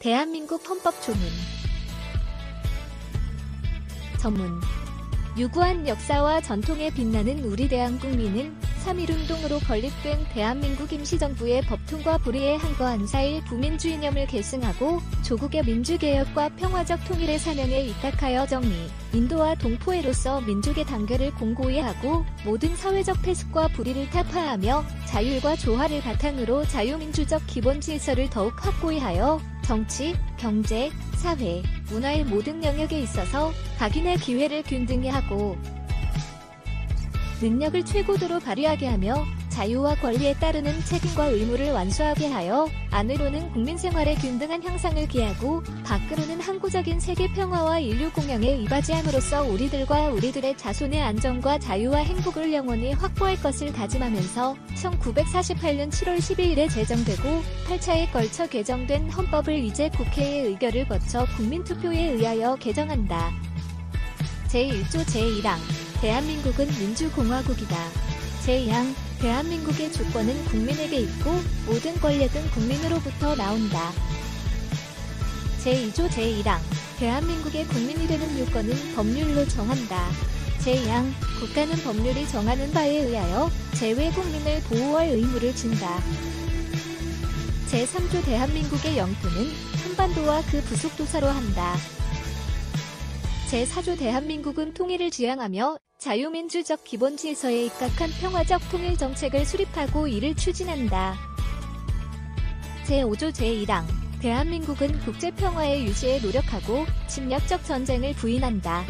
대한민국 헌법 조문. 전문. 유구한 역사와 전통에 빛나는 우리 대한국민은 3.1운동으로 건립된 대한민국 임시정부의 법통과 불의에 항거한 4.1 부민주의념을 계승하고 조국의 민주개혁과 평화적 통일의 사명에 입각하여 정리, 인도와 동포애로서 민족의 단결을 공고히 하고 모든 사회적 폐습과 불의를 타파하며 자율과 조화를 바탕으로 자유민주적 기본질서를 더욱 확고히 하여 정치, 경제, 사회, 문화의 모든 영역에 있어서 각인의 기회를 균등히 하고 능력을 최고도로 발휘하게 하며 자유와 권리에 따르는 책임과 의무를 완수하게 하여 안으로는 국민생활의 균등한 향상을 기하고 밖으로는 항구적인 세계 평화와 인류 공영에 이바지함으로써 우리들과 우리들의 자손의 안전과 자유와 행복을 영원히 확보할 것을 다짐하면서 1948년 7월 12일에 제정되고 8차에 걸쳐 개정된 헌법을 이제 국회의 의결을 거쳐 국민투표에 의하여 개정한다. 제1조 제1항 대한민국은 민주공화국이다. 제2항 대한민국의 주권은 국민에게 있고 모든 권력은 국민으로부터 나온다. 제2조 제1항 대한민국의 국민이 되는 요건은 법률로 정한다. 제2항 국가는 법률이 정하는 바에 의하여 제외 국민을 보호할 의무를 진다. 제3조 대한민국의 영토는 한반도와 그 부속도사로 한다. 제4조 대한민국은 통일을 지향하며 자유민주적 기본질서에 입각한 평화적 통일정책을 수립하고 이를 추진한다. 제5조 제1항 대한민국은 국제평화의 유지에 노력하고 침략적 전쟁을 부인한다.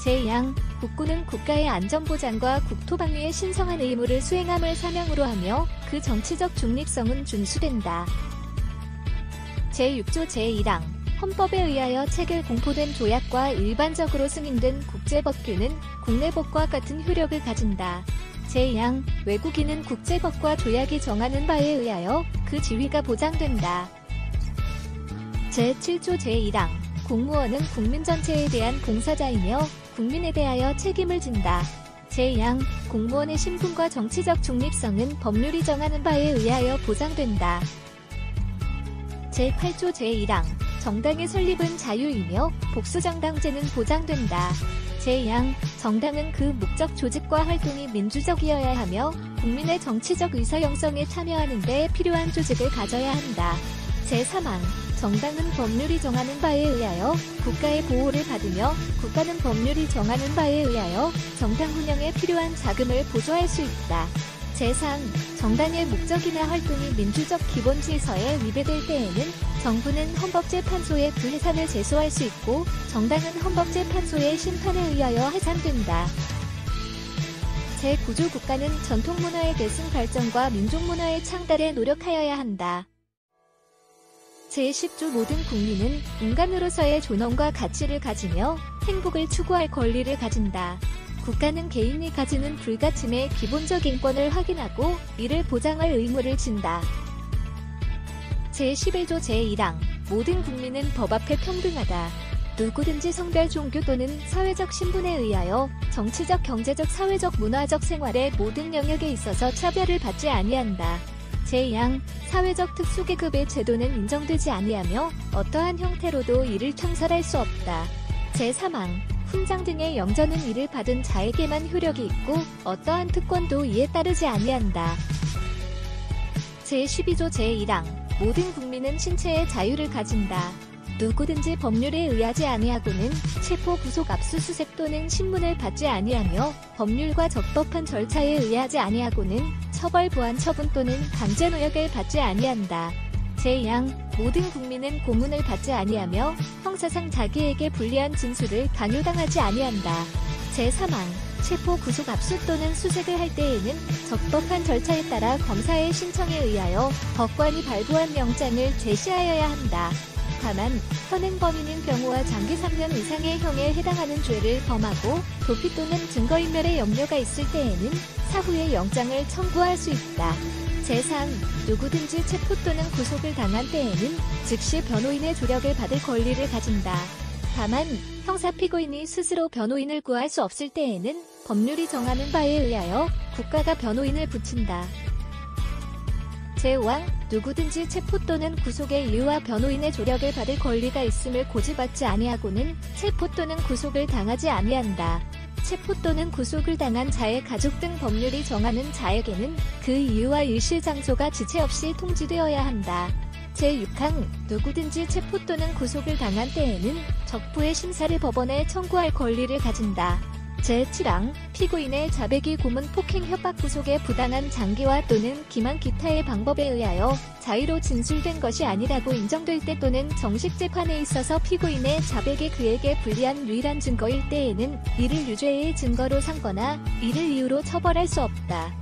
제2항 국군은 국가의 안전보장과 국토방위의 신성한 의무를 수행함을 사명으로 하며 그 정치적 중립성은 준수된다. 제6조 제1항 헌법에 의하여 체결 공포된 조약과 일반적으로 승인된 국제법규는 국내법과 같은 효력을 가진다. 제2항 외국인은 국제법과 조약이 정하는 바에 의하여 그 지위가 보장된다. 제7조 제1항 공무원은 국민 전체에 대한 봉사자이며 국민에 대하여 책임을 진다. 제2항 공무원의 신분과 정치적 중립성은 법률이 정하는 바에 의하여 보장된다. 제8조 제1항 정당의 설립은 자유이며 복수정당제는 보장된다. 제2항 정당은 그 목적 조직과 활동이 민주적이어야 하며 국민의 정치적 의사 형성에 참여하는 데 필요한 조직을 가져야 한다. 제3항 정당은 법률이 정하는 바에 의하여 국가의 보호를 받으며 국가는 법률이 정하는 바에 의하여 정당 운영에 필요한 자금을 보조할 수 있다. 제3 정당의 목적이나 활동이 민주적 기본 질서에 위배될 때에는 정부는 헌법재판소에 그 해산을 제소할 수 있고 정당은 헌법재판소의 심판에 의하여 해산된다. 제9조 국가는 전통문화의 계승 발전과 민족문화의 창달에 노력하여야 한다. 제10조 모든 국민은 인간으로서의 존엄과 가치를 가지며 행복을 추구할 권리를 가진다. 국가는 개인이 가지는 불가침의 기본적 인권을 확인하고 이를 보장할 의무를 진다. 제11조 제1항 모든 국민은 법 앞에 평등하다. 누구든지 성별, 종교 또는 사회적 신분에 의하여 정치적, 경제적, 사회적, 문화적 생활의 모든 영역에 있어서 차별을 받지 아니한다. 제2항 사회적 특수계급의 제도는 인정되지 아니하며 어떠한 형태로도 이를 창설할 수 없다. 제3항 훈장 등의 영전은 이를 받은 자에게만 효력이 있고 어떠한 특권도 이에 따르지 아니한다. 제12조 제1항 모든 국민은 신체의 자유를 가진다. 누구든지 법률에 의하지 아니하고는 체포, 구속, 압수수색 또는 신문을 받지 아니하며 법률과 적법한 절차에 의하지 아니하고는 처벌, 보안, 처분 또는 강제노역을 받지 아니한다. 제2항 모든 국민은 고문을 받지 아니하며 형사상 자기에게 불리한 진술을 강요당하지 아니한다. 제3항 체포, 구속, 압수 또는 수색을 할 때에는 적법한 절차에 따라 검사의 신청에 의하여 법관이 발부한 영장을 제시하여야 한다. 다만 현행 범인인 경우와 장기 3년 이상의 형에 해당하는 죄를 범하고 도피 또는 증거인멸의 염려가 있을 때에는 사후에 영장을 청구할 수 있다. 제3 누구든지 체포 또는 구속을 당한 때에는 즉시 변호인의 조력을 받을 권리를 가진다. 다만 형사 피고인이 스스로 변호인을 구할 수 없을 때에는 법률이 정하는 바에 의하여 국가가 변호인을 붙인다. 제5항 누구든지 체포 또는 구속의 이유와 변호인의 조력을 받을 권리가 있음을 고지받지 아니하고는 체포 또는 구속을 당하지 아니한다. 체포 또는 구속을 당한 자의 가족 등 법률이 정하는 자에게는 그 이유와 일시 장소가 지체 없이 통지되어야 한다. 제6항 누구든지 체포 또는 구속을 당한 때에는 적부의 심사를 법원에 청구할 권리를 가진다. 제7항 피고인의 자백이 고문, 폭행, 협박, 구속의 부당한 장기화 또는 기만 기타의 방법에 의하여 자의로 진술된 것이 아니라고 인정될 때 또는 정식 재판에 있어서 피고인의 자백이 그에게 불리한 유일한 증거일 때에는 이를 유죄의 증거로 삼거나 이를 이유로 처벌할 수 없다.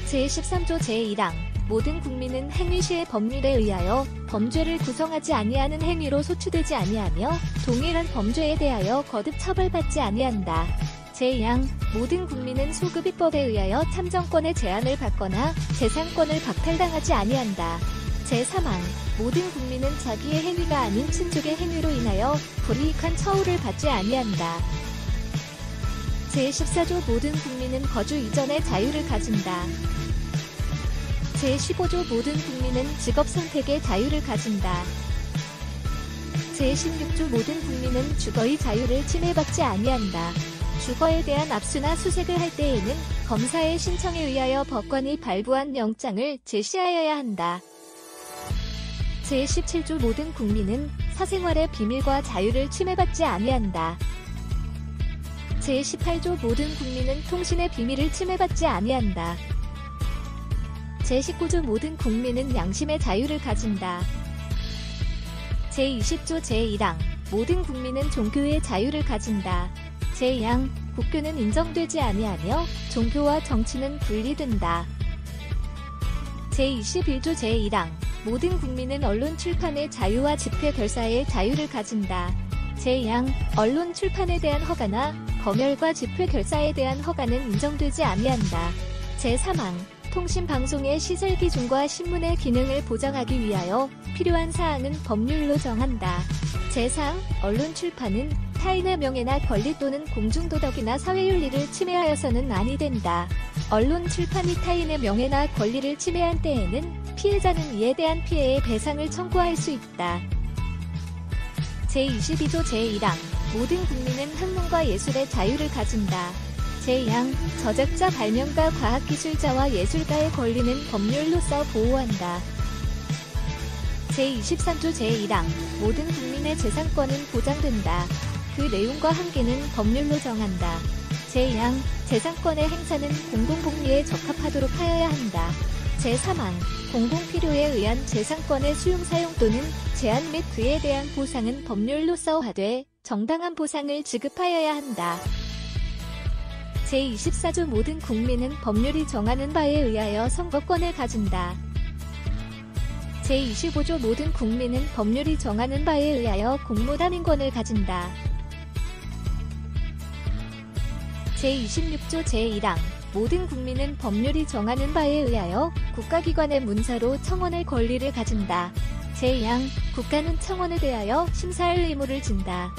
제13조 제1항 모든 국민은 행위시의 법률에 의하여 범죄를 구성하지 아니하는 행위로 소추되지 아니하며 동일한 범죄에 대하여 거듭 처벌받지 아니한다. 제2항 모든 국민은 소급입법에 의하여 참정권의 제한을 받거나 재산권을 박탈당하지 아니한다. 제3항 모든 국민은 자기의 행위가 아닌 친족의 행위로 인하여 불이익한 처우를 받지 아니한다. 제14조 모든 국민은 거주 이전의 자유를 가진다. 제15조 모든 국민은 직업 선택의 자유를 가진다. 제16조 모든 국민은 주거의 자유를 침해받지 아니한다. 주거에 대한 압수나 수색을 할 때에는 검사의 신청에 의하여 법관이 발부한 영장을 제시하여야 한다. 제17조 모든 국민은 사생활의 비밀과 자유를 침해받지 아니한다. 제18조 모든 국민은 통신의 비밀을 침해받지 아니한다. 제19조 모든 국민은 양심의 자유를 가진다. 제20조 제1항 모든 국민은 종교의 자유를 가진다. 제2항 국교는 인정되지 아니하며 종교와 정치는 분리된다. 제21조 제1항 모든 국민은 언론 출판의 자유와 집회 결사의 자유를 가진다. 제2항 언론 출판에 대한 허가나 검열과 집회 결사에 대한 허가는 인정되지 아니한다. 제3항 통신방송의 시설 기준과 신문의 기능을 보장하기 위하여 필요한 사항은 법률로 정한다. 제4항 언론 출판은 타인의 명예나 권리 또는 공중도덕이나 사회윤리를 침해하여서는 아니 된다. 언론 출판이 타인의 명예나 권리를 침해한 때에는 피해자는 이에 대한 피해의 배상을 청구할 수 있다. 제22조 제1항 모든 국민은 학문과 예술의 자유를 가진다. 제2항 저작자, 발명가, 과학기술자와 예술가의 권리는 법률로서 보호한다. 제23조 제1항 모든 국민의 재산권은 보장된다. 그 내용과 한계는 법률로 정한다. 제2항 재산권의 행사는 공공복리에 적합하도록 하여야 한다. 제3항 공공필요에 의한 재산권의 수용, 사용 또는 제한 및 그에 대한 보상은 법률로서 하되 정당한 보상을 지급하여야 한다. 제24조 모든 국민은 법률이 정하는 바에 의하여 선거권을 가진다. 제25조 모든 국민은 법률이 정하는 바에 의하여 공무담임권을 가진다. 제26조 제1항 모든 국민은 법률이 정하는 바에 의하여 국가기관의 문서로 청원할 권리를 가진다. 제2항 국가는 청원에 대하여 심사할 의무를 진다.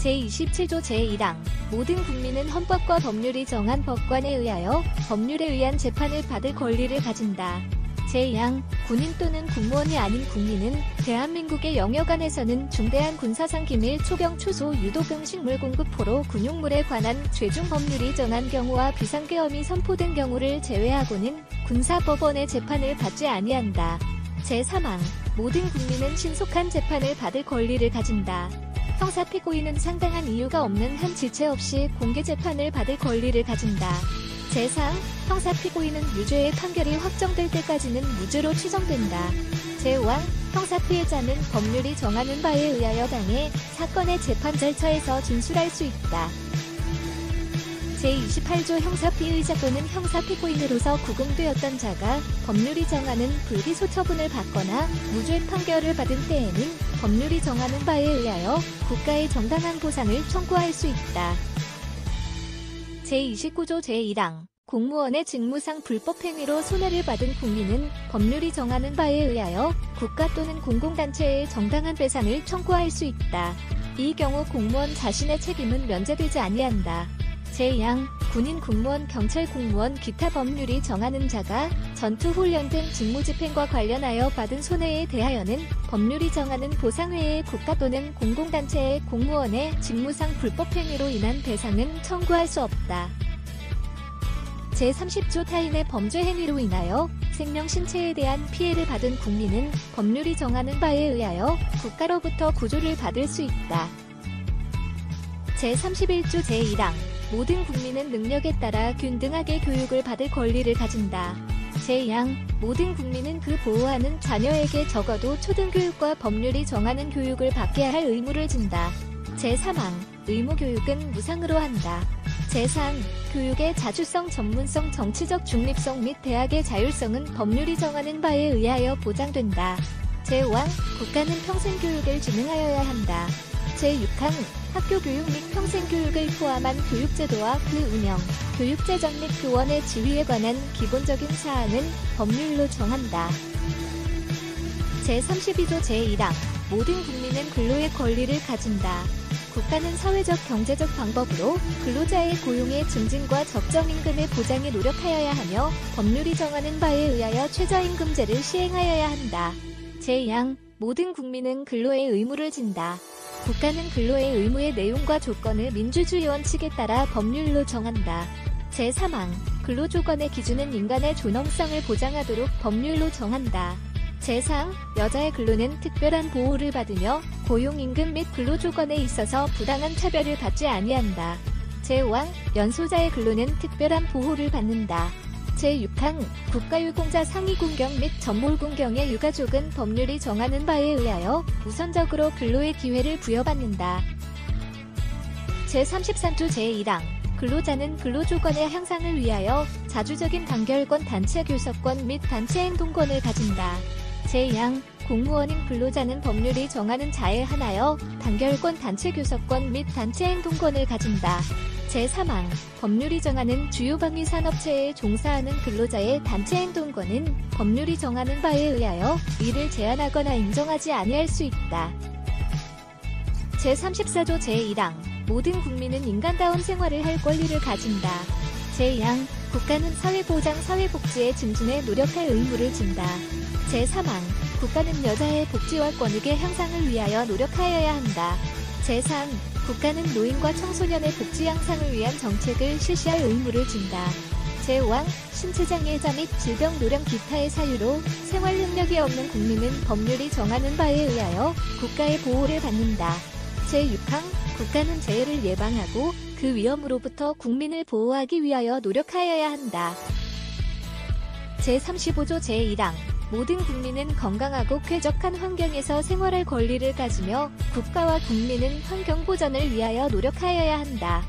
제27조 제1항 모든 국민은 헌법과 법률이 정한 법관에 의하여 법률에 의한 재판을 받을 권리를 가진다. 제2항 군인 또는 공무원이 아닌 국민은 대한민국의 영역 안에서는 중대한 군사상 기밀, 초병, 초소, 유도 등 식물 공급, 포로, 군용물에 관한 최종 법률이 정한 경우와 비상계엄이 선포된 경우를 제외하고는 군사법원의 재판을 받지 아니한다. 제3항 모든 국민은 신속한 재판을 받을 권리를 가진다. 형사 피고인은 상당한 이유가 없는 한 지체 없이 공개 재판을 받을 권리를 가진다. 제4항 형사 피고인은 유죄의 판결이 확정될 때까지는 무죄로 추정된다. 제5항 형사 피해자는 법률이 정하는 바에 의하여 당해 사건의 재판 절차에서 진술할 수 있다. 제28조 형사 피의자 또는 형사 피고인으로서 구금되었던 자가 법률이 정하는 불기소 처분을 받거나 무죄 판결을 받은 때에는 법률이 정하는 바에 의하여 국가의 정당한 보상을 청구할 수 있다. 제29조 제1항 공무원의 직무상 불법행위로 손해를 받은 국민은 법률이 정하는 바에 의하여 국가 또는 공공단체의 정당한 배상을 청구할 수 있다. 이 경우 공무원 자신의 책임은 면제되지 아니한다. 제2항 군인, 공무원, 경찰, 공무원, 기타 법률이 정하는 자가 전투훈련 등 직무집행과 관련하여 받은 손해에 대하여는 법률이 정하는 보상 외에 국가 또는 공공단체의 공무원의 직무상 불법행위로 인한 배상은 청구할 수 없다. 제30조 타인의 범죄 행위로 인하여 생명, 신체에 대한 피해를 받은 국민은 법률이 정하는 바에 의하여 국가로부터 구조를 받을 수 있다. 제31조 제1항 모든 국민은 능력에 따라 균등하게 교육을 받을 권리를 가진다. 제2항 모든 국민은 그 보호하는 자녀에게 적어도 초등교육과 법률이 정하는 교육을 받게 할 의무를 진다. 제3항 의무교육은 무상으로 한다. 제4항 교육의 자주성, 전문성, 정치적 중립성 및 대학의 자율성은 법률이 정하는 바에 의하여 보장된다. 제5항 국가는 평생교육을 진흥하여야 한다. 제6항 학교교육 및 평생교육을 포함한 교육제도와 그 운영, 교육재정 및 교원의 지휘에 관한 기본적인 사항은 법률로 정한다. 제32조 제1항 모든 국민은 근로의 권리를 가진다. 국가는 사회적, 경제적 방법으로 근로자의 고용의 증진과 적정임금의 보장에 노력하여야 하며 법률이 정하는 바에 의하여 최저임금제를 시행하여야 한다. 제2항 모든 국민은 근로의 의무를 진다. 국가는 근로의 의무의 내용과 조건을 민주주의 원칙에 따라 법률로 정한다. 제3항 근로조건의 기준은 인간의 존엄성을 보장하도록 법률로 정한다. 제4항 여자의 근로는 특별한 보호를 받으며 고용임금 및 근로조건에 있어서 부당한 차별을 받지 아니한다. 제5항 연소자의 근로는 특별한 보호를 받는다. 제6항 국가유공자 상위군경 및 전몰군경의 유가족은 법률이 정하는 바에 의하여 우선적으로 근로의 기회를 부여받는다. 제33조 제1항 근로자는 근로조건의 향상을 위하여 자주적인 단결권, 단체 교섭권 및 단체 행동권을 가진다. 제2항 공무원인 근로자는 법률이 정하는 자에 한하여 단결권, 단체 교섭권 및 단체 행동권을 가진다. 제3항 법률이 정하는 주요 방위 산업체에 종사하는 근로자의 단체 행동권은 법률이 정하는 바에 의하여 이를 제한하거나 인정하지 아니할 수 있다. 제34조 제1항 모든 국민은 인간다운 생활을 할 권리를 가진다. 제2항 국가는 사회보장, 사회복지의 증진에 노력할 의무를 진다. 제3항 국가는 여자의 복지와 권익의 향상을 위하여 노력하여야 한다. 제3 국가는 노인과 청소년의 복지 향상을 위한 정책을 실시할 의무를 진다. 제5항 신체장애자 및 질병, 노령, 기타의 사유로 생활 능력이 없는 국민은 법률이 정하는 바에 의하여 국가의 보호를 받는다. 제6항 국가는 재해를 예방하고 그 위험으로부터 국민을 보호하기 위하여 노력하여야 한다. 제35조 제1항 모든 국민은 건강하고 쾌적한 환경에서 생활할 권리를 가지며 국가와 국민은 환경 보전을 위하여 노력하여야 한다.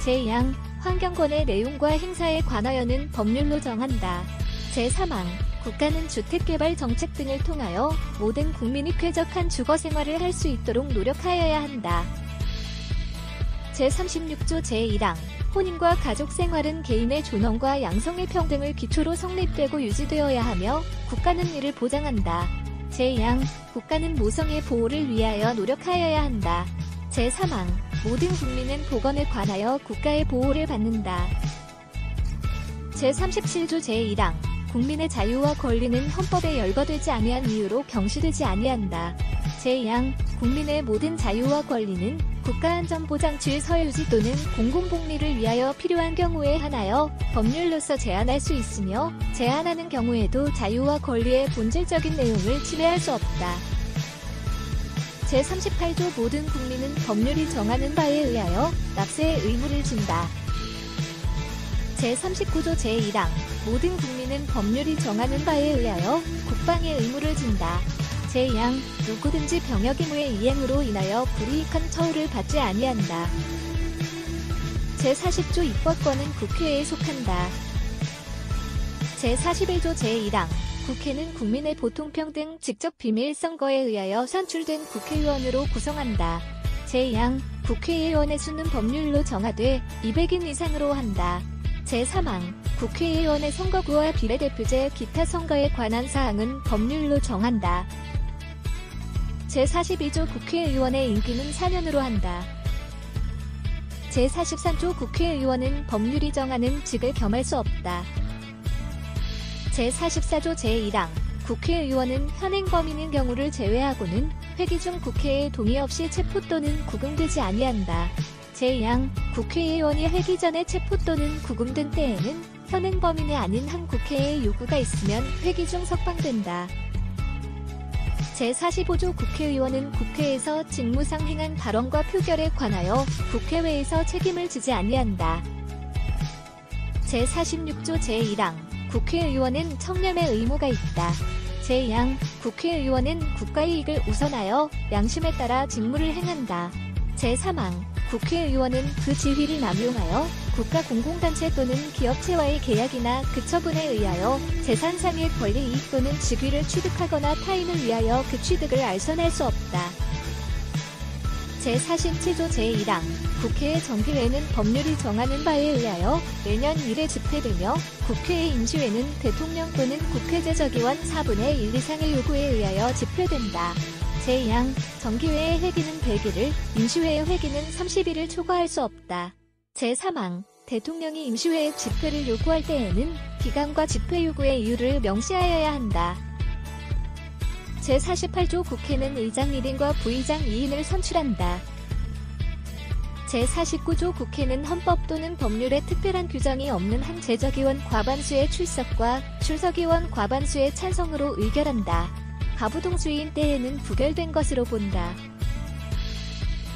제2항 환경권의 내용과 행사에 관하여는 법률로 정한다. 제3항 국가는 주택개발 정책 등을 통하여 모든 국민이 쾌적한 주거생활을 할 수 있도록 노력하여야 한다. 제36조 제1항 혼인과 가족생활은 개인의 존엄과 양성의 평등을 기초로 성립되고 유지되어야 하며 국가는 이를 보장한다. 제2항 국가는 모성의 보호를 위하여 노력하여야 한다. 제3항 모든 국민은 보건에 관하여 국가의 보호를 받는다. 제37조 제1항 국민의 자유와 권리는 헌법에 열거되지 아니한 이유로 경시되지 아니한다. 제2항 국민의 모든 자유와 권리는 국가안전보장 질서 유지 또는 공공복리를 위하여 필요한 경우에 한하여 법률로서 제한할 수 있으며 제한하는 경우에도 자유와 권리의 본질적인 내용을 침해할 수 없다. 제38조 모든 국민은 법률이 정하는 바에 의하여 납세의 의무를 진다. 제39조 제1항 모든 국민은 법률이 정하는 바에 의하여 국방의 의무를 진다. 제2항 누구든지 병역 의무의 이행으로 인하여 불이익한 처우를 받지 아니한다. 제40조 입법권은 국회에 속한다. 제41조 제1항 국회는 국민의 보통평등 직접 비밀선거에 의하여 선출된 국회의원으로 구성한다. 제2항 국회의원의 수는 법률로 정하되 200인 이상으로 한다. 제3항 국회의원의 선거구와 비례대표제 기타 선거에 관한 사항은 법률로 정한다. 제42조 국회의원의 임기는 4년으로 한다. 제43조 국회의원은 법률이 정하는 직을 겸할 수 없다. 제44조 제1항 국회의원은 현행 범인인 경우를 제외하고는 회기 중 국회의 동의 없이 체포 또는 구금되지 아니한다. 제2항 국회의원이 회기 전에 체포 또는 구금된 때에는 현행 범인이 아닌 한 국회의 요구가 있으면 회기 중 석방된다. 제45조 국회의원은 국회에서 직무상 행한 발언과 표결에 관하여 국회외에서 책임을 지지 아니한다. 제46조 제1항 국회의원은 청렴의 의무가 있다. 제2항 국회의원은 국가의 이익을 우선하여 양심에 따라 직무를 행한다. 제3항 국회의원은 그 지위를 남용하여 국가 공공단체 또는 기업체와의 계약이나 그 처분에 의하여 재산상의 권리 이익 또는 직위를 취득하거나 타인을 위하여 그 취득을 알선할 수 없다. 제47조 제1항 국회의 정기회는 법률이 정하는 바에 의하여 매년 1회 집회되며 국회의 임시회는 대통령 또는 국회 제적위원 4분의 1 이상의 요구에 의하여 집회된다. 제2항 정기회의 회기는 100일을, 임시회의 회기는 30일을 초과할 수 없다. 제3항 대통령이 임시회의 집회를 요구할 때에는 기간과 집회 요구의 이유를 명시하여야 한다. 제48조 국회는 의장 1인과 부의장 2인을 선출한다. 제49조 국회는 헌법 또는 법률에 특별한 규정이 없는 한 제적위원 과반수의 출석과 출석위원 과반수의 찬성으로 의결한다. 가부동수인 때에는 부결된 것으로 본다.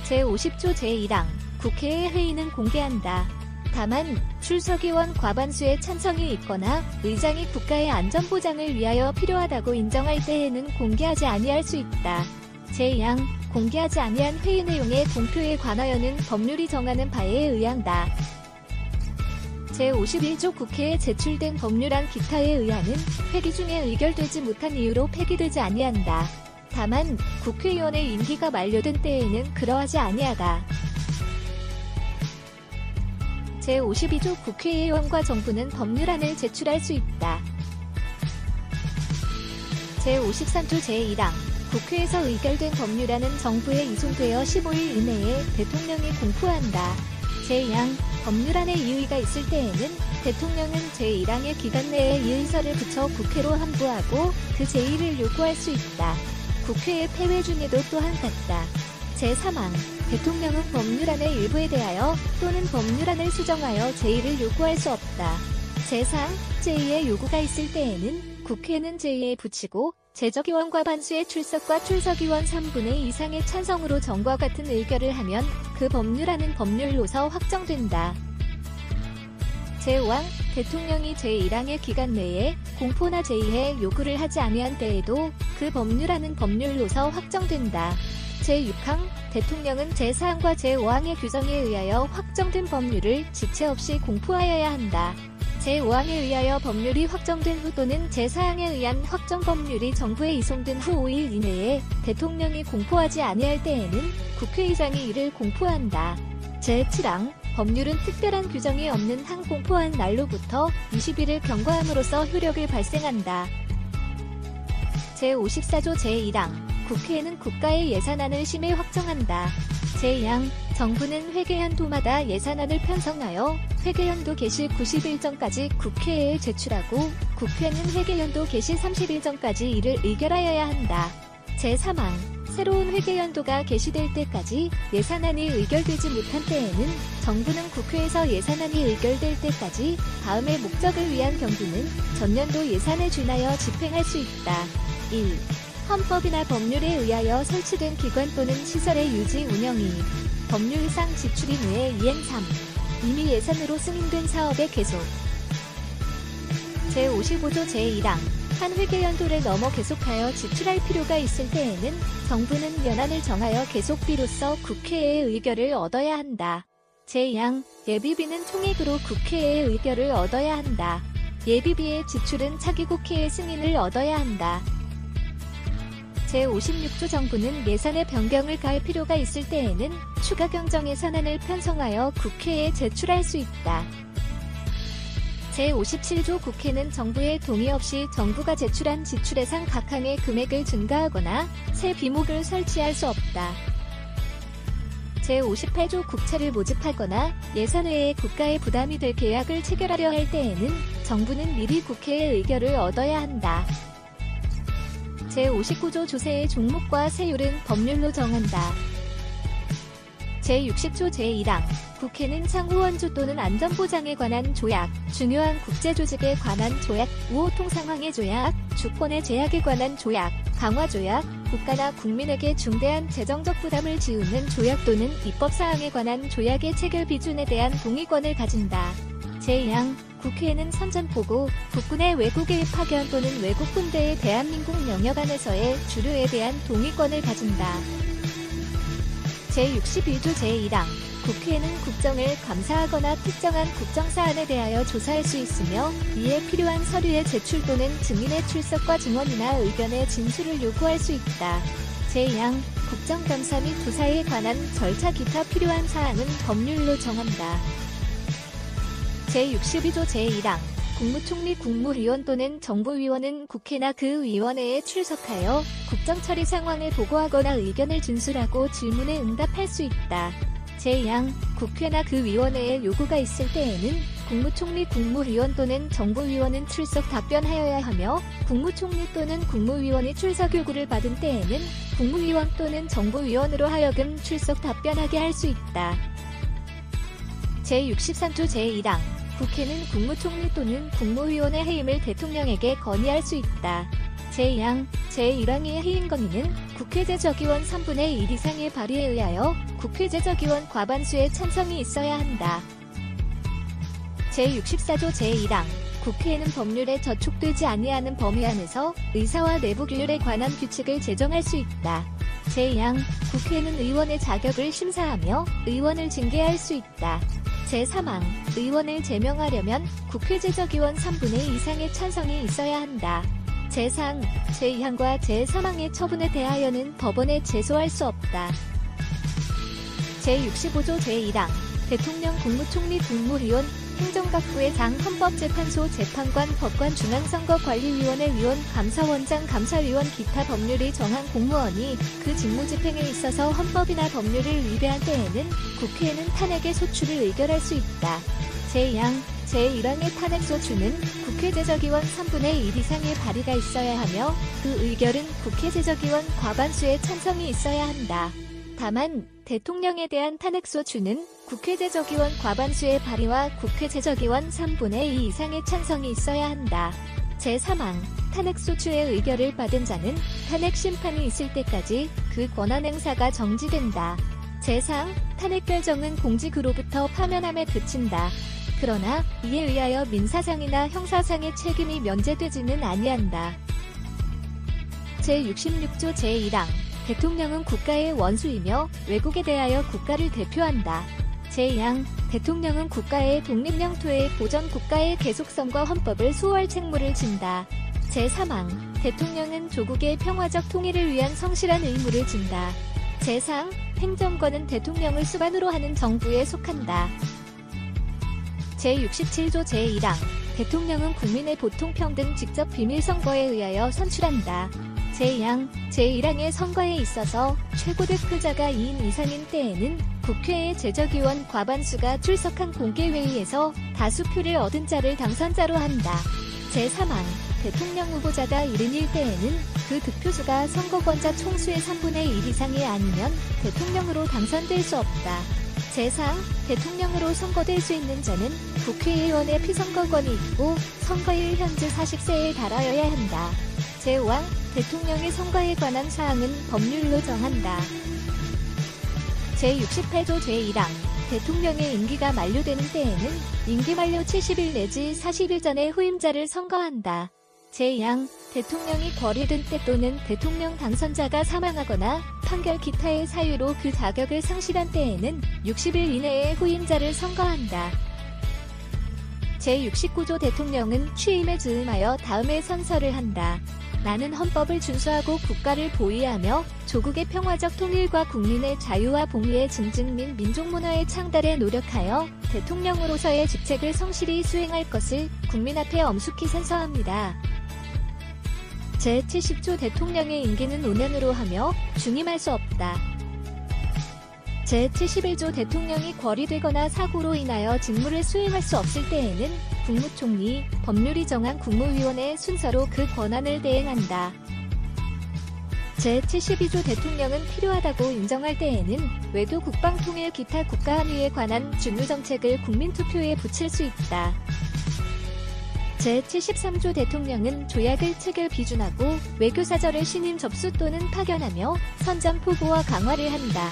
제50조 제1항 국회의 회의는 공개한다. 다만 출석위원 과반수의 찬성이 있거나 의장이 국가의 안전보장을 위하여 필요하다고 인정할 때에는 공개하지 아니할 수 있다. 제2항 공개하지 아니한 회의 내용의 공표에 관하여는 법률이 정하는 바에 의한다. 제51조 국회에 제출된 법률안 기타에 의하는 회기 중에 의결되지 못한 이유로 폐기되지 아니한다. 다만 국회의원의 임기가 만료된 때에는 그러하지 아니하다. 제52조 국회의원과 정부는 법률안을 제출할 수 있다. 제53조 제1항 국회에서 의결된 법률안은 정부에 이송되어 15일 이내에 대통령이 공포한다. 제2항 법률안에 이의가 있을 때에는 대통령은 제1항의 기간 내에 이의서를 붙여 국회로 함부하고 그 제1을 요구할 수 있다. 국회의 폐회 중에도 또한 같다. 제3항 대통령은 법률안의 일부에 대하여 또는 법률안을 수정하여 제1을 요구할 수 없다. 제3, 제2의 요구가 있을 때에는 국회는 제2에 붙이고 제적위원 과반수의 출석과 출석위원 3분의 2 이상의 찬성으로 전과 같은 의결을 하면 그 법률안은 법률로서 확정된다. 제5항 대통령이 제1항의 기간 내에 공포나 제2의 요구를 하지 아니한 때에도 그 법률안은 법률로서 확정된다. 제6항 대통령은 제4항과 제5항의 규정에 의하여 확정된 법률을 지체 없이 공포하여야 한다. 제5항에 의하여 법률이 확정된 후 또는 제4항에 의한 확정 법률이 정부에 이송된 후 5일 이내에 대통령이 공포하지 아니할 때에는 국회의장이 이를 공포한다. 제7항 법률은 특별한 규정이 없는 한 공포한 날로부터 20일을 경과함으로써 효력을 발생한다. 제54조 제1항 국회는 국가의 예산안을 심의 확정한다. 제2항 정부는 회계연도마다 예산안을 편성하여 회계연도 개시 90일 전까지 국회에 제출하고 국회는 회계연도 개시 30일 전까지 이를 의결하여야 한다. 제3항 새로운 회계연도가 개시될 때까지 예산안이 의결되지 못한 때에는 정부는 국회에서 예산안이 의결될 때까지 다음의 목적을 위한 경비는 전년도 예산에 준하여 집행할 수 있다. 1. 헌법이나 법률에 의하여 설치된 기관 또는 시설의 유지 운영 2. 법률상 지출 의무의 이행 3. 이미 예산으로 승인된 사업의 계속. 제55조 제1항 한 회계연도를 넘어 계속하여 지출할 필요가 있을 때에는 정부는 연한을 정하여 계속비로서 국회의 의결을 얻어야 한다. 제2항 예비비는 총액으로 국회의 의결을 얻어야 한다. 예비비의 지출은 차기 국회의 승인을 얻어야 한다. 제56조 정부는 예산의 변경을 가할 필요가 있을 때에는 추가 경정 예산안을 편성하여 국회에 제출할 수 있다. 제57조 국회는 정부의 동의 없이 정부가 제출한 지출예산 각 항의 금액을 증가하거나 새 비목을 설치할 수 없다. 제58조 국채를 모집하거나 예산 외에 국가의 부담이 될 계약을 체결하려 할 때에는 정부는 미리 국회의 의결을 얻어야 한다. 제59조 조세의 종목과 세율은 법률로 정한다. 제60조 제1항 국회는 상호원조 또는 안전보장에 관한 조약, 중요한 국제조직에 관한 조약, 우호통상황의 조약, 주권의 제약에 관한 조약, 강화조약, 국가나 국민에게 중대한 재정적 부담을 지우는 조약 또는 입법사항에 관한 조약의 체결 비준에 대한 동의권을 가진다. 제2항 국회에는 선전포고, 국군의 외국 개입 파견 또는 외국 군대의 대한민국 영역 안에서의 주류에 대한 동의권을 가진다. 제61조 제1항 국회에는 국정을 감사하거나 특정한 국정사안에 대하여 조사할 수 있으며 이에 필요한 서류의 제출 또는 증인의 출석과 증언이나 의견의 진술을 요구할 수 있다. 제2항 국정감사 및 조사에 관한 절차 기타 필요한 사항은 법률로 정한다. 제62조 제1항 국무총리 국무위원 또는 정부위원은 국회나 그 위원회에 출석하여 국정처리 상황을 보고하거나 의견을 진술하고 질문에 응답할 수 있다. 제2항 국회나 그 위원회에 요구가 있을 때에는 국무총리 국무위원 또는 정부위원은 출석 답변하여야 하며 국무총리 또는 국무위원이 출석 요구를 받은 때에는 국무위원 또는 정부위원으로 하여금 출석 답변하게 할 수 있다. 제63조 제1항 국회는 국무총리 또는 국무위원의 해임을 대통령에게 건의할 수 있다. 제2항 제1항의 해임 건의는 국회제적위원 3분의 1 이상의 발의에 의하여 국회제적위원 과반수의 찬성이 있어야 한다. 제64조 제1항 국회에는 법률에 저촉되지 아니하는 범위 안에서 의사와 내부 규율에 관한 규칙을 제정할 수 있다. 제2항 국회는 의원의 자격을 심사하며 의원을 징계할 수 있다. 제3항 의원을 제명하려면 국회제적위원 3분의 2 이상의 찬성이 있어야 한다. 제4항, 제2항과 제3항의 처분에 대하여는 법원에 제소할 수 없다. 제65조 제1항 대통령 국무총리 국무위원 행정각부의 장 헌법재판소 재판관 법관 중앙선거관리위원회 위원 감사원장 감사위원 기타 법률이 정한 공무원이 그 직무집행에 있어서 헌법이나 법률을 위배한 때에는 국회에는 탄핵의 소추를 의결할 수 있다. 제2항 제1항의 탄핵소추는 국회제적위원 3분의 1 이상의 발의가 있어야 하며 그 의결은 국회제적위원 과반수의 찬성이 있어야 한다. 다만 대통령에 대한 탄핵소추는 국회제적위원 과반수의 발의와 국회제적위원 3분의 2 이상의 찬성이 있어야 한다. 제3항 탄핵소추의 의결을 받은 자는 탄핵심판이 있을 때까지 그 권한행사가 정지된다. 제4항 탄핵결정은 공직으로부터 파면함에 그친다. 그러나 이에 의하여 민사상이나 형사상의 책임이 면제되지는 아니한다. 제66조 제1항 대통령은 국가의 원수이며 외국에 대하여 국가를 대표한다. 제2항 대통령은 국가의 독립영토의 보전 국가의 계속성과 헌법을 수호할 책무를 진다. 제3항 대통령은 조국의 평화적 통일을 위한 성실한 의무를 진다. 제4항 행정권은 대통령을 수반으로 하는 정부에 속한다. 제67조 제1항 대통령은 국민의 보통평등 직접 비밀선거에 의하여 선출한다. 제2항 제1항의 선거에 있어서 최고 득표자가 2인 이상인 때에는 국회의 제적위원 과반수가 출석한 공개회의에서 다수표를 얻은 자를 당선자로 한다. 제3항 대통령 후보자가 1인일 때에는 그 득표수가 선거권자 총수의 3분의 1 이상이 아니면 대통령으로 당선될 수 없다. 제4항 대통령으로 선거될 수 있는 자는 국회의원의 피선거권이 있고 선거일 현재 40세에 달하여야 한다. 제5항 대통령의 선거에 관한 사항은 법률로 정한다. 제68조 제1항 대통령의 임기가 만료되는 때에는 임기 만료 70일 내지 40일 전에 후임자를 선거한다. 제2항 대통령이 거리든 때 또는 대통령 당선자가 사망하거나 판결 기타의 사유로 그 자격을 상실한 때에는 60일 이내에 후임자를 선거한다. 제69조 대통령은 취임에 즈음하여 다음에 선서를 한다. 나는 헌법을 준수하고 국가를 보위하며 조국의 평화적 통일과 국민의 자유와 봉의의 증진 및 민족문화의 창달에 노력하여 대통령으로서의 직책을 성실히 수행할 것을 국민 앞에 엄숙히 선서합니다. 제70조 대통령의 임기는 5년으로 하며 중임할 수 없다. 제71조 대통령이 거리되거나 사고로 인하여 직무를 수행할 수 없을 때에는 국무총리, 법률이 정한 국무위원회 순서로 그 권한을 대행한다. 제72조 대통령은 필요하다고 인정할 때에는 외교 국방통일 기타 국가안위에 관한 중요정책을 국민투표에 붙일 수 있다. 제73조 대통령은 조약을 체결 비준하고 외교사절을 신임 접수 또는 파견하며 선전포고와 강화를 한다.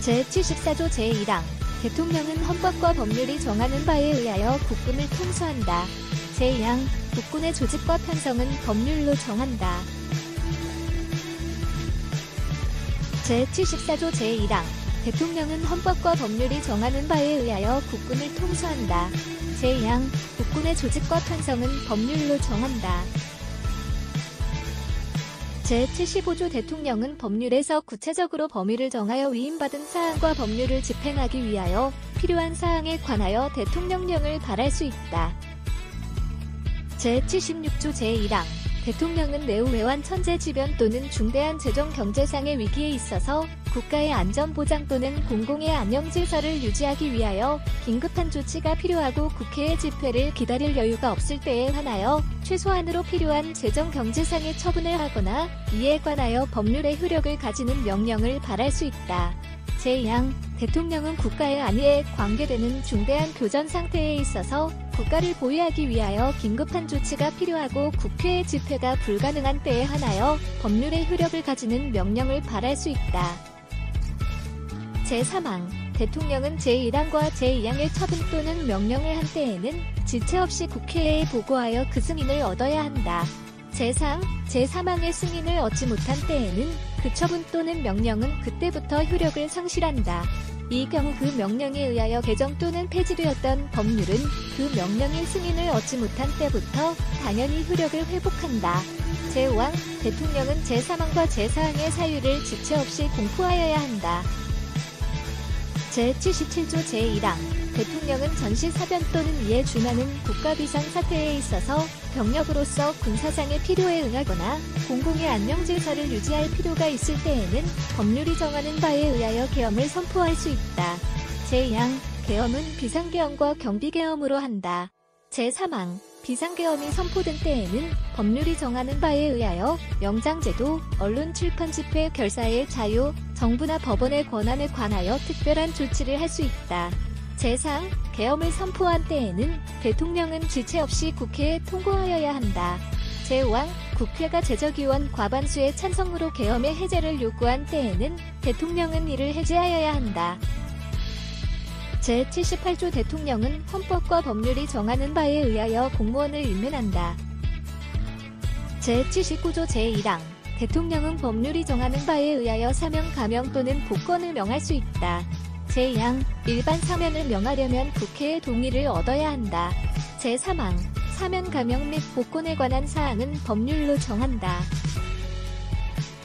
제74조 제1항 대통령은 헌법과 법률이 정하는 바에 의하여 국군을 통수한다. 제2항 국군의 조직과 편성은 법률로 정한다. 제74조 제1항 대통령은 헌법과 법률이 정하는 바에 의하여 국군을 통수한다. 제2항 국군의 조직과 편성은 법률로 정한다. 제75조 대통령은 법률에서 구체적으로 범위를 정하여 위임받은 사항과 법률을 집행하기 위하여 필요한 사항에 관하여 대통령령을 발할 수 있다. 제76조 제1항 대통령은 내후 외환 천재지변 또는 중대한 재정 경제상의 위기에 있어서 국가의 안전보장 또는 공공의 안녕질서를 유지하기 위하여 긴급한 조치가 필요하고 국회의 집회를 기다릴 여유가 없을 때에 한하여 최소한으로 필요한 재정 경제상의 처분을 하거나 이에 관하여 법률의 효력을 가지는 명령을 발할 수 있다. 제2항 대통령은 국가의 안위에 관계되는 중대한 교전 상태에 있어서 국가를 보위하기 위하여 긴급한 조치가 필요하고 국회의 집회가 불가능한 때에 한하여 법률의 효력을 가지는 명령을 발할 수 있다. 제3항 대통령은 제1항과 제2항의 처분 또는 명령을 한 때에는 지체 없이 국회에 보고하여 그 승인을 얻어야 한다. 제3, 제3항의 승인을 얻지 못한 때에는 그 처분 또는 명령은 그때부터 효력을 상실한다. 이 경우 그 명령에 의하여 개정 또는 폐지되었던 법률은 그 명령의 승인을 얻지 못한 때부터 당연히 효력을 회복한다. 제5항 대통령은 제3항과 제4항의 사유를 지체 없이 공포하여야 한다. 제77조 제1항 대통령은 전시사변 또는 이에 준하는 국가비상사태에 있어서 병력으로서 군사상의 필요에 응하거나 공공의 안녕질서를 유지할 필요가 있을 때에는 법률이 정하는 바에 의하여 계엄을 선포할 수 있다. 제2항 계엄은 비상계엄과 경비계엄으로 한다. 제3항 비상계엄이 선포된 때에는 법률이 정하는 바에 의하여 영장제도, 언론 출판 집회 결사의 자유, 정부나 법원의 권한에 관하여 특별한 조치를 할 수 있다. 제4항 계엄을 선포한 때에는 대통령은 지체 없이 국회에 통고하여야 한다. 제5항 국회가 제적의원 과반수의 찬성으로 계엄의 해제를 요구한 때에는 대통령은 이를 해제하여야 한다. 제78조 대통령은 헌법과 법률이 정하는 바에 의하여 공무원을 임명한다. 제79조 제1항 대통령은 법률이 정하는 바에 의하여 사면 감형 또는 복권을 명할 수 있다. 제2항 일반 사면을 명하려면 국회의 동의를 얻어야 한다. 제3항 사면 감형 및 복권에 관한 사항은 법률로 정한다.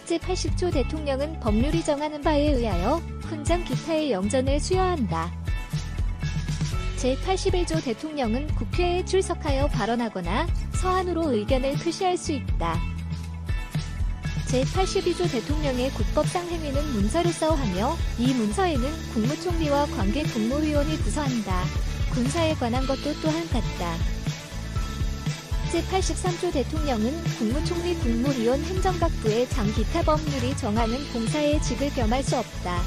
제80조 대통령은 법률이 정하는 바에 의하여 훈장 기타의 영전을 수여한다. 제81조 대통령은 국회에 출석하여 발언하거나 서한으로 의견을 표시할 수 있다. 제82조 대통령의 국법상 행위는 문서로서 하며 이 문서에는 국무총리와 관계 국무위원이 부서한다. 군사에 관한 것도 또한 같다. 제83조 대통령은 국무총리 국무위원 행정각부의 장 기타 법률이 정하는 공사의 직을 겸할 수 없다.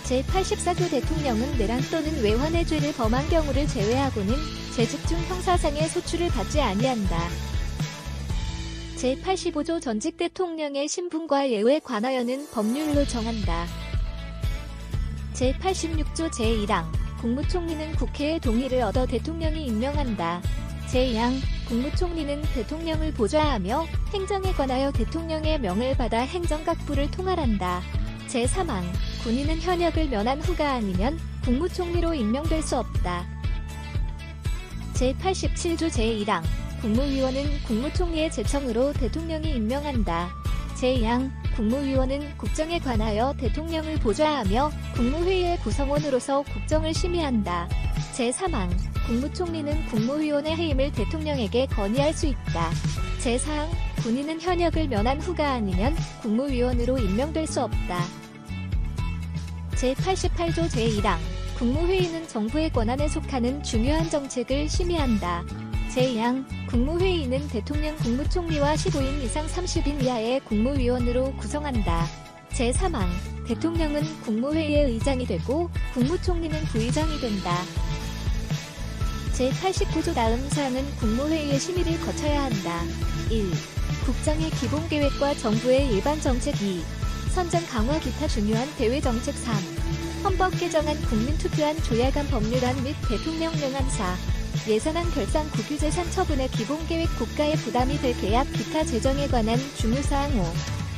제84조 대통령은 내란 또는 외환의 죄를 범한 경우를 제외하고는 재직 중 형사상의 소출을 받지 아니한다. 제85조 전직 대통령의 신분과 예우에 관하여는 법률로 정한다. 제86조 제1항 국무총리는 국회의 동의를 얻어 대통령이 임명한다. 제2항 국무총리는 대통령을 보좌하며 행정에 관하여 대통령의 명을 받아 행정각부를 통할한다. 제3항 군인은 현역을 면한 후가 아니면 국무총리로 임명될 수 없다. 제87조 제1항 국무위원은 국무총리의 제청으로 대통령이 임명한다. 제2항 국무위원은 국정에 관하여 대통령을 보좌하며 국무회의의 구성원으로서 국정을 심의한다. 제3항 국무총리는 국무위원의 해임을 대통령에게 건의할 수 있다. 제4항 군인은 현역을 면한 후가 아니면 국무위원으로 임명될 수 없다. 제88조 제1항 국무회의는 정부의 권한에 속하는 중요한 정책을 심의한다. 제2항 국무회의는 대통령 국무총리와 15인 이상 30인 이하의 국무위원으로 구성한다. 제3항 대통령은 국무회의의 의장이 되고 국무총리는 부의장이 된다. 제89조 다음 사항은 국무회의의 심의를 거쳐야 한다. 1. 국정의 기본계획과 정부의 일반 정책 2. 선전 강화 기타 중요한 대외정책 3. 헌법 개정안 국민 투표안 조약안 법률안 및 대통령령안 4. 예산안 결산 국유재산 처분의 기본계획 국가의 부담이 될 계약 기타 재정에 관한 중요사항 5.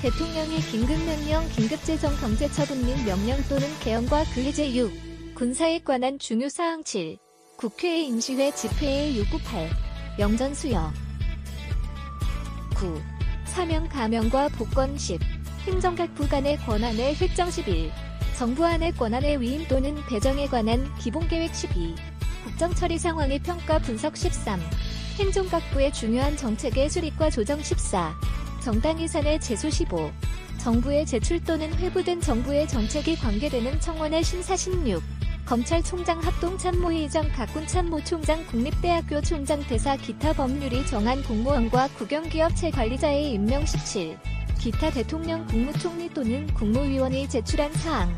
대통령의 긴급명령 긴급재정 경제처분 및 명령 또는 개헌과 그 해제 6. 군사에 관한 중요사항 7. 국회의 임시회 집회의 요구 8. 영전 수여 9. 사명 감형과 복권 10. 행정각부 간의 권한의 획정 11. 정부 안의 권한의 위임 또는 배정에 관한 기본계획 12. 국정처리 상황의 평가 분석 13. 행정각부의 중요한 정책의 수립과 조정 14. 정당 예산의 제소 15. 정부의 제출 또는 회부된 정부의 정책이 관계되는 청원의 심사 16. 검찰총장 합동참모회의장 각군참모총장 국립대학교 총장 대사 기타 법률이 정한 공무원과 국영기업체 관리자의 임명 17. 기타 대통령 국무총리 또는 국무위원이 제출한 사항.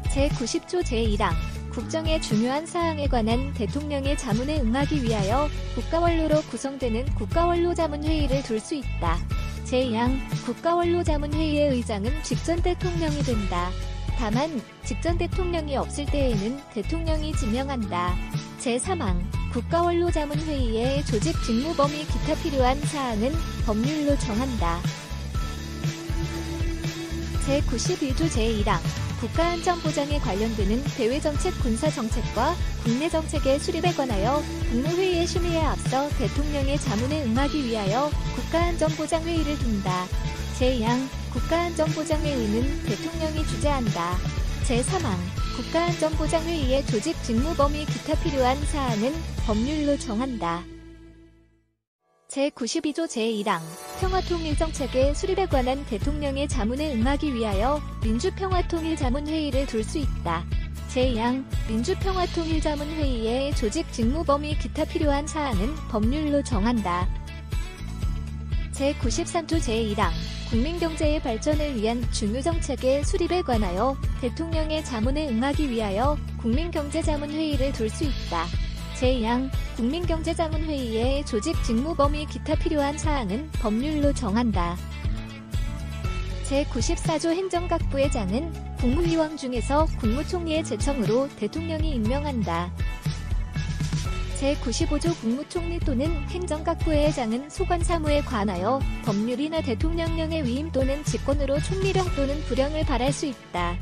제90조 제1항 국정의 중요한 사항에 관한 대통령의 자문에 응하기 위하여 국가원로로 구성되는 국가원로자문회의를 둘 수 있다. 제2항 국가원로자문회의의 의장은 직전 대통령이 된다. 다만 직전 대통령이 없을 때에는 대통령이 지명한다. 제3항 국가원로자문회의의 조직 직무 범위 기타 필요한 사항은 법률로 정한다. 제91조 제1항 국가안전보장에 관련되는 대외정책 군사정책과 국내정책의 수립에 관하여 국무회의의 심의에 앞서 대통령의 자문에 응하기 위하여 국가안전보장회의를 둔다. 제2항 국가안전보장회의는 대통령이 주재한다. 제3항 국가안전보장회의의 조직 직무 범위 기타 필요한 사항은 법률로 정한다. 제92조 제1항 평화통일정책의 수립에 관한 대통령의 자문에 응하기 위하여 민주평화통일자문회의를 둘 수 있다. 제2항 민주평화통일자문회의의 조직 직무 범위 기타 필요한 사항은 법률로 정한다. 제93조 제1항 국민경제의 발전을 위한 중요정책의 수립에 관하여 대통령의 자문에 응하기 위하여 국민경제자문회의를 둘 수 있다. 제2항 국민경제자문회의의 조직 직무 범위 기타 필요한 사항은 법률로 정한다. 제94조 행정각부의 장은 국무위원 중에서 국무총리의 제청으로 대통령이 임명한다. 제95조 국무총리 또는 행정각부의 장은 소관사무에 관하여 법률이나 대통령령의 위임 또는 직권으로 총리령 또는 부령을 발할 수 있다.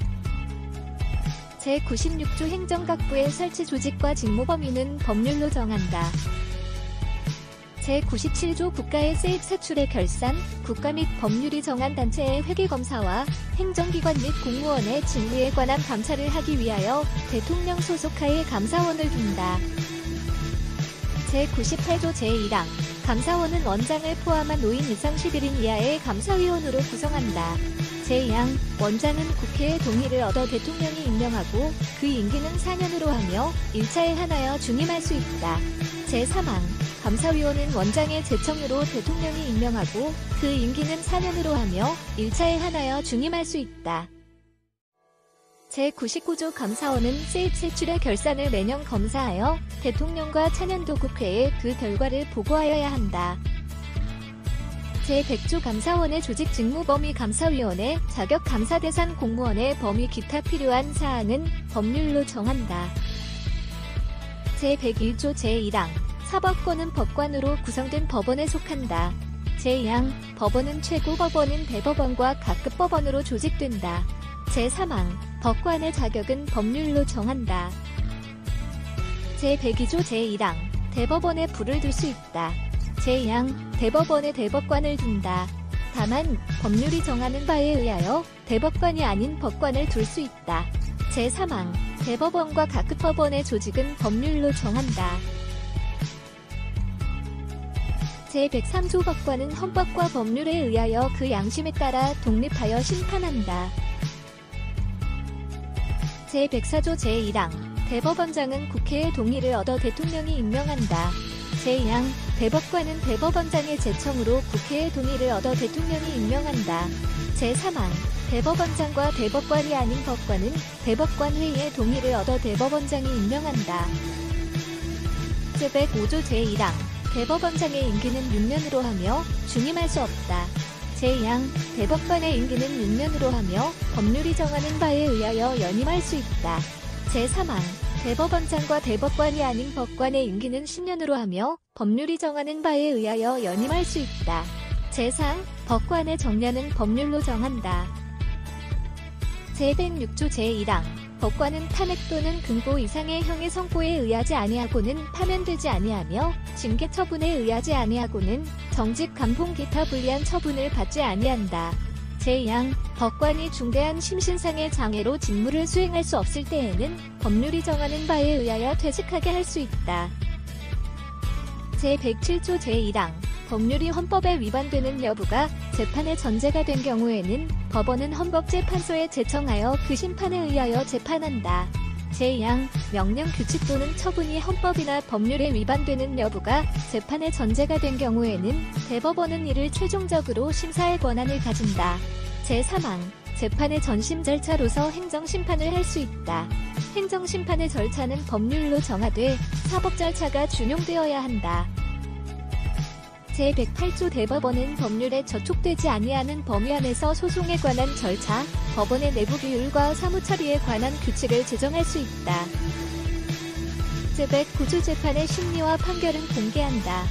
제96조 행정각부의 설치 조직과 직무 범위는 법률로 정한다. 제97조 국가의 세입 사출의 결산, 국가 및 법률이 정한 단체의 회계검사와 행정기관 및 공무원의 직무에 관한 감사를 하기 위하여 대통령 소속하에 감사원을 둔다. 제98조 제1항 감사원은 원장을 포함한 5인 이상 11인 이하의 감사위원으로 구성한다. 제2항 원장은 국회의 동의를 얻어 대통령이 임명하고 그 임기는 4년으로 하며 1차에 하나여 중임할 수 있다. 제3항 감사위원은 원장의 제청으로 대통령이 임명하고 그 임기는 4년으로 하며 1차에 하나여 중임할 수 있다. 제99조 감사원은 세입 세출의 결산을 매년 검사하여 대통령과 차년도 국회에 그 결과를 보고하여야 한다. 제100조 감사원의 조직 직무 범위 감사위원회 자격 감사 대상 공무원의 범위 기타 필요한 사항은 법률로 정한다. 제101조 제1항 사법권은 법관으로 구성된 법원에 속한다. 제2항 법원은 최고법원인 대법원과 각급법원으로 조직된다. 제3항 법관의 자격은 법률로 정한다. 제102조 제1항 대법원에 불을 둘 수 있다. 제2항 대법원에 대법관을 둔다. 다만 법률이 정하는 바에 의하여 대법관이 아닌 법관을 둘 수 있다. 제3항 대법원과 각급법원의 조직은 법률로 정한다. 제103조 법관은 헌법과 법률에 의하여 그 양심에 따라 독립하여 심판한다. 제104조 제1항 대법원장은 국회의 동의를 얻어 대통령이 임명한다. 제2항 대법관은 대법원장의 제청으로 국회의 동의를 얻어 대통령이 임명한다. 제3항 대법원장과 대법관이 아닌 법관은 대법관 회의의 동의를 얻어 대법원장이 임명한다. 제105조 제1항 대법원장의 임기는 6년으로 하며 중임할 수 없다. 제2항 대법관의 임기는 6년으로 하며 법률이 정하는 바에 의하여 연임할 수 있다. 제3항 대법원장과 대법관이 아닌 법관의 임기는 10년으로 하며 법률이 정하는 바에 의하여 연임할 수 있다. 제4항 법관의 정년은 법률로 정한다. 제106조 제1항 법관은 탄핵 또는 금고 이상의 형의 선고에 의하지 아니하고는 파면되지 아니하며 징계 처분에 의하지 아니하고는 정직 감봉 기타 불리한 처분을 받지 아니한다. 제2항 법관이 중대한 심신상의 장애로 직무를 수행할 수 없을 때에는 법률이 정하는 바에 의하여 퇴직하게 할 수 있다. 제107조 제1항 법률이 헌법에 위반되는 여부가 재판의 전제가 된 경우에는 법원은 헌법재판소에 제청하여 그 심판에 의하여 재판한다. 제2항 명령 규칙 또는 처분이 헌법이나 법률에 위반되는 여부가 재판의 전제가 된 경우에는 대법원은 이를 최종적으로 심사할 권한을 가진다. 제3항 재판의 전심 절차로서 행정심판을 할 수 있다. 행정심판의 절차는 법률로 정하되 사법 절차가 준용되어야 한다. 제108조 대법원은 법률에 저촉되지 아니하는 범위 안에서 소송에 관한 절차, 법원의 내부 규율과 사무처리에 관한 규칙을 제정할 수 있다. 제109조 재판의 심리와 판결은 공개한다.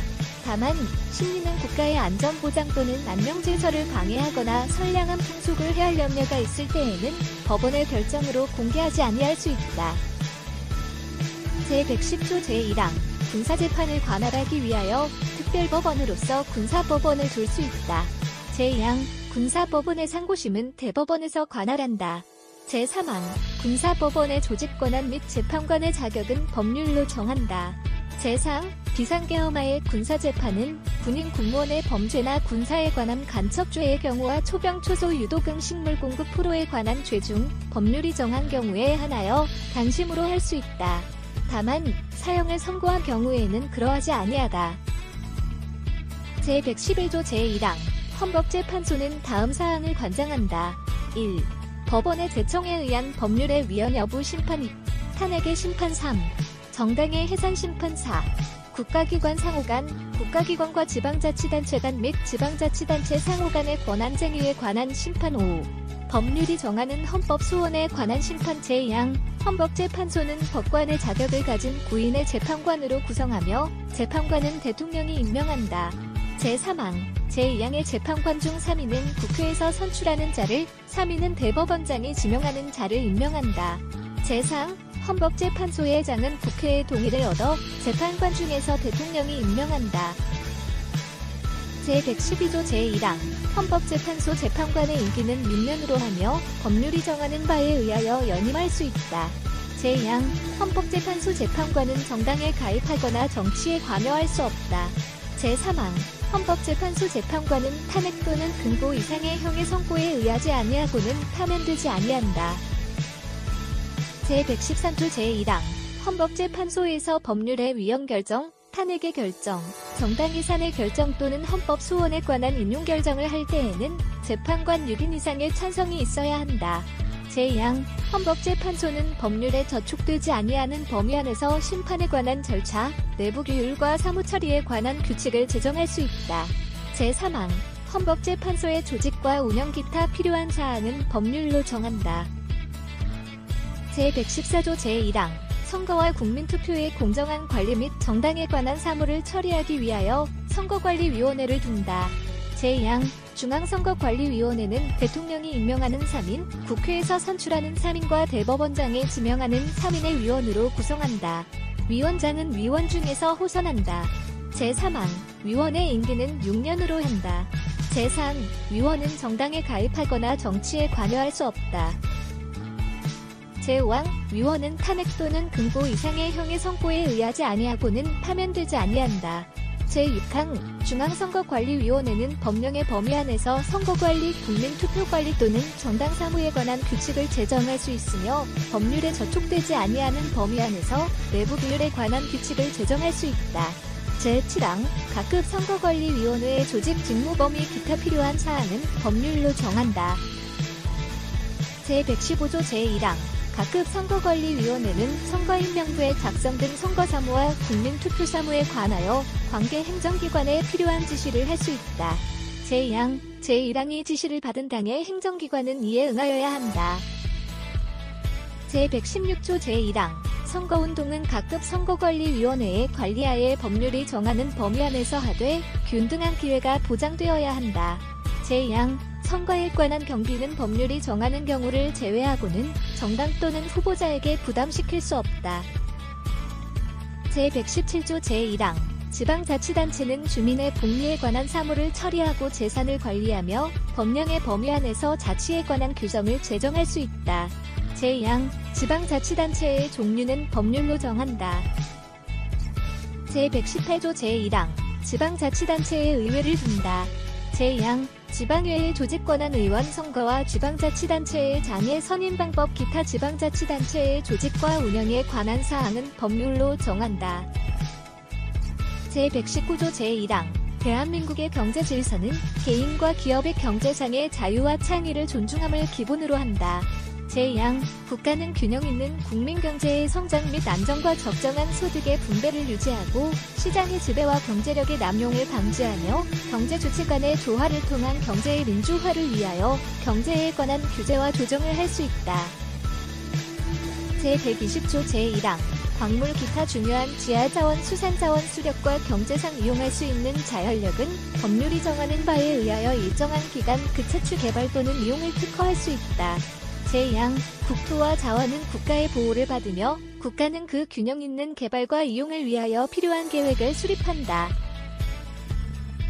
다만 심리는 국가의 안전보장 또는 안녕질서를 방해하거나 선량한 풍속을 해할 염려가 있을 때에는 법원의 결정으로 공개하지 아니할 수 있다. 제110조 제1항 군사재판을 관할하기 위하여 특별법원으로서 군사법원을 둘 수 있다. 제2항 군사법원의 상고심은 대법원에서 관할한다. 제3항 군사법원의 조직권한 및 재판관의 자격은 법률로 정한다. 제4항 비상계엄하의 군사재판은 군인 공무원의 범죄나 군사에 관한 간첩죄의 경우와 초병 초소 유도금 식물 공급 포로에 관한 죄 중 법률이 정한 경우에 한하여 당심으로 할 수 있다. 다만 사형을 선고한 경우에는 그러하지 아니하다. 제111조 제1항 헌법재판소는 다음 사항을 관장한다. 1. 법원의 제청에 의한 법률의 위헌 여부 심판 2. 탄핵의 심판 3. 정당의 해산 심판 4. 국가기관 상호 간, 국가기관과 지방자치단체 간 및 지방자치단체 상호 간의 권한쟁의에 관한 심판 5. 법률이 정하는 헌법소원에 관한 심판 제2항 헌법재판소는 법관의 자격을 가진 구인의 재판관으로 구성하며 재판관은 대통령이 임명한다. 제3항 제2항의 재판관 중 3인은 국회에서 선출하는 자를, 3인은 대법원장이 지명하는 자를 임명한다. 제4항 헌법재판소의 장은 국회의 동의를 얻어 재판관 중에서 대통령이 임명한다. 제112조 제1항 헌법재판소 재판관의 임기는 6년으로 하며 법률이 정하는 바에 의하여 연임할 수 있다. 제2항 헌법재판소 재판관은 정당에 가입하거나 정치에 관여할 수 없다. 제3항 헌법재판소 재판관은 탄핵 또는 금고 이상의 형의 선고에 의하지 아니하고는 파면되지 아니한다. 제113조 제1항 헌법재판소에서 법률의 위헌 결정, 탄핵의 결정, 정당 해산의 결정 또는 헌법 소원에 관한 인용 결정을 할 때에는 재판관 6인 이상의 찬성이 있어야 한다. 제2항 헌법재판소는 법률에 저촉되지 아니하는 범위 안에서 심판에 관한 절차, 내부 규율과 사무처리에 관한 규칙을 제정할 수 있다. 제3항 헌법재판소의 조직과 운영 기타 필요한 사항은 법률로 정한다. 제114조 제1항 선거와 국민투표의 공정한 관리 및 정당에 관한 사무를 처리하기 위하여 선거관리위원회를 둔다. 제2항 중앙선거관리위원회는 대통령이 임명하는 3인, 국회에서 선출하는 3인과 대법원장이 지명하는 3인의 위원으로 구성한다. 위원장은 위원 중에서 호선한다. 제3항 위원의 임기는 6년으로 한다. 제4항 위원은 정당에 가입하거나 정치에 관여할 수 없다. 제5항 위원은 탄핵 또는 금고 이상의 형의 선고에 의하지 아니하고는 파면되지 아니한다. 제6항 중앙선거관리위원회는 법령의 범위 안에서 선거관리, 국민투표관리 또는 정당 사무에 관한 규칙을 제정할 수 있으며 법률에 저촉되지 아니하는 범위 안에서 내부 규율에 관한 규칙을 제정할 수 있다. 제7항 각급 선거관리위원회의 조직 직무 범위 기타 필요한 사항은 법률로 정한다. 제115조 제1항 각급 선거관리위원회는 선거인명부의 작성 등 선거사무와 국민투표사무에 관하여 관계 행정기관에 필요한 지시를 할 수 있다. 제2항 제1항이 지시를 받은 당의 행정기관은 이에 응하여야 한다. 제116조 제1항 선거운동은 각급 선거관리위원회의 관리하에 법률이 정하는 범위 안에서 하되 균등한 기회가 보장되어야 한다. 제2항 선거에 관한 경비는 법률이 정하는 경우를 제외하고는 정당 또는 후보자에게 부담시킬 수 없다. 제117조 제1항 지방자치단체는 주민의 복리에 관한 사무를 처리하고 재산을 관리하며 법령의 범위 안에서 자치에 관한 규정을 제정할 수 있다. 제2항 지방자치단체의 종류는 법률로 정한다. 제118조 제1항 지방자치단체의 의회를 둔다. 제2항 지방의회 조직권한 의원 선거와 지방자치단체의 장애 선임 방법 기타 지방자치단체의 조직과 운영에 관한 사항은 법률로 정한다. 제119조 제1항 대한민국의 경제 질서는 개인과 기업의 경제상의 자유와 창의를 존중함을 기본으로 한다. 제2항 국가는 균형 있는 국민 경제의 성장 및 안정과 적정한 소득의 분배를 유지하고 시장의 지배와 경제력의 남용을 방지하며 경제 주체 간의 조화를 통한 경제의 민주화를 위하여 경제에 관한 규제와 조정을 할 수 있다. 제120조 제1항 광물 기타 중요한 지하자원 수산자원 수력과 경제상 이용할 수 있는 자연력은 법률이 정하는 바에 의하여 일정한 기간 그 채취 개발 또는 이용을 특허할 수 있다. 제2항 국토와 자원은 국가의 보호를 받으며 국가는 그 균형 있는 개발과 이용을 위하여 필요한 계획을 수립한다.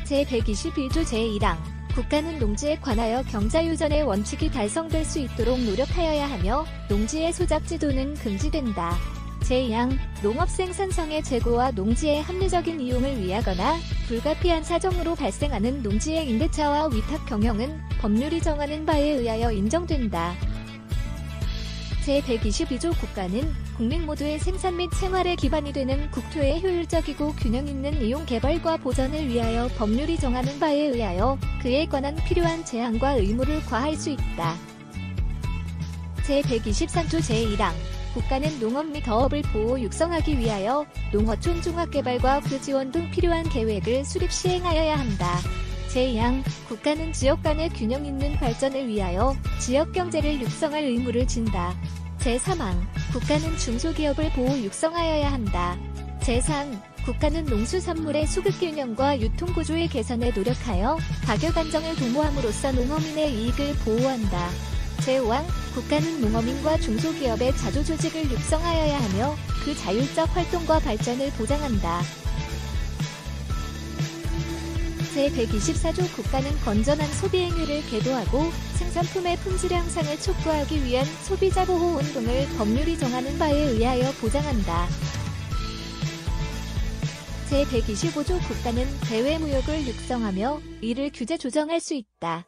제121조 제1항 국가는 농지에 관하여 경자유전의 원칙이 달성될 수 있도록 노력하여야 하며 농지의 소작지도는 금지된다. 제2항 농업생산성의 제고와 농지의 합리적인 이용을 위하거나 불가피한 사정으로 발생하는 농지의 임대차와 위탁 경영은 법률이 정하는 바에 의하여 인정된다. 제122조 국가는 국민 모두의 생산 및 생활의 기반이 되는 국토의 효율적이고 균형 있는 이용 개발과 보전을 위하여 법률이 정하는 바에 의하여 그에 관한 필요한 제한과 의무를 과할 수 있다. 제123조 제1항 국가는 농업 및 어업을 보호 육성하기 위하여 농어촌 종합개발과 그 지원 등 필요한 계획을 수립 시행하여야 한다. 제2항 국가는 지역 간의 균형 있는 발전을 위하여 지역 경제를 육성할 의무를 진다. 제3항 국가는 중소기업을 보호 육성하여야 한다. 제4항 국가는 농수산물의 수급 균형과 유통구조의 개선에 노력하여 가격 안정을 도모함으로써 농어민의 이익을 보호한다. 제5항 국가는 농어민과 중소기업의 자조조직을 육성하여야 하며 그 자율적 활동과 발전을 보장한다. 제124조 국가는 건전한 소비 행위를 계도하고 생산품의 품질 향상을 촉구하기 위한 소비자 보호 운동을 법률이 정하는 바에 의하여 보장한다. 제125조 국가는 대외무역을 육성하며 이를 규제 조정할 수 있다.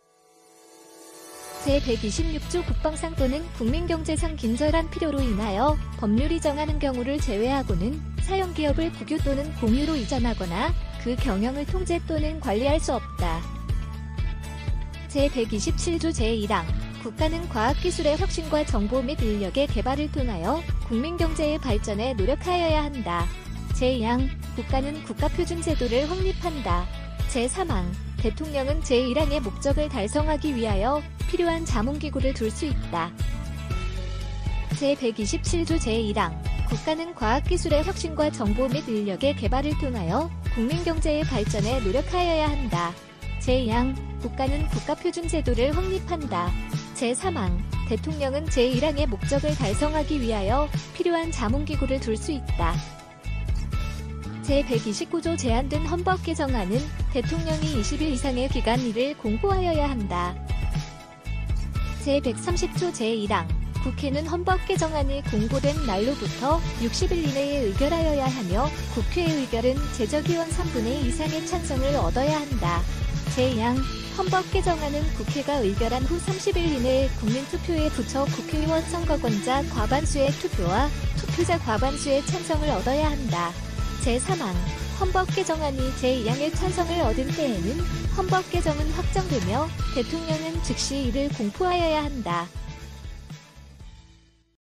제126조 국방상 또는 국민경제상 긴절한 필요로 인하여 법률이 정하는 경우를 제외하고는 사용기업을 국유 또는 공유로 이전하거나 그 경영을 통제 또는 관리할 수 없다. 제127조 제1항 국가는 과학기술의 혁신과 정보 및 인력의 개발을 통하여 국민경제의 발전에 노력하여야 한다. 제2항 국가는 국가표준제도를 확립한다. 제3항 대통령은 제1항의 목적을 달성하기 위하여 필요한 자문기구를 둘 수 있다. 제127조 제1항 국가는 과학기술의 혁신과 정보 및 인력의 개발을 통하여 국민경제의 발전에 노력하여야 한다. 제2항 국가는 국가표준제도를 확립한다. 제3항 대통령은 제1항의 목적을 달성하기 위하여 필요한 자문기구를 둘 수 있다. 제129조 제한된 헌법 개정안은 대통령이 20일 이상의 기간 이를 공포하여야 한다. 제130조 제1항 국회는 헌법 개정안이 공고된 날로부터 60일 이내에 의결하여야 하며 국회의 의결은 재적의원 3분의 2 이상의 찬성을 얻어야 한다. 제2항 헌법 개정안은 국회가 의결한 후 30일 이내에 국민투표에 붙여 국회의원 선거권자 과반수의 투표와 투표자 과반수의 찬성을 얻어야 한다. 제3항 헌법 개정안이 제2항의 찬성을 얻은 때에는 헌법 개정은 확정되며 대통령은 즉시 이를 공포하여야 한다.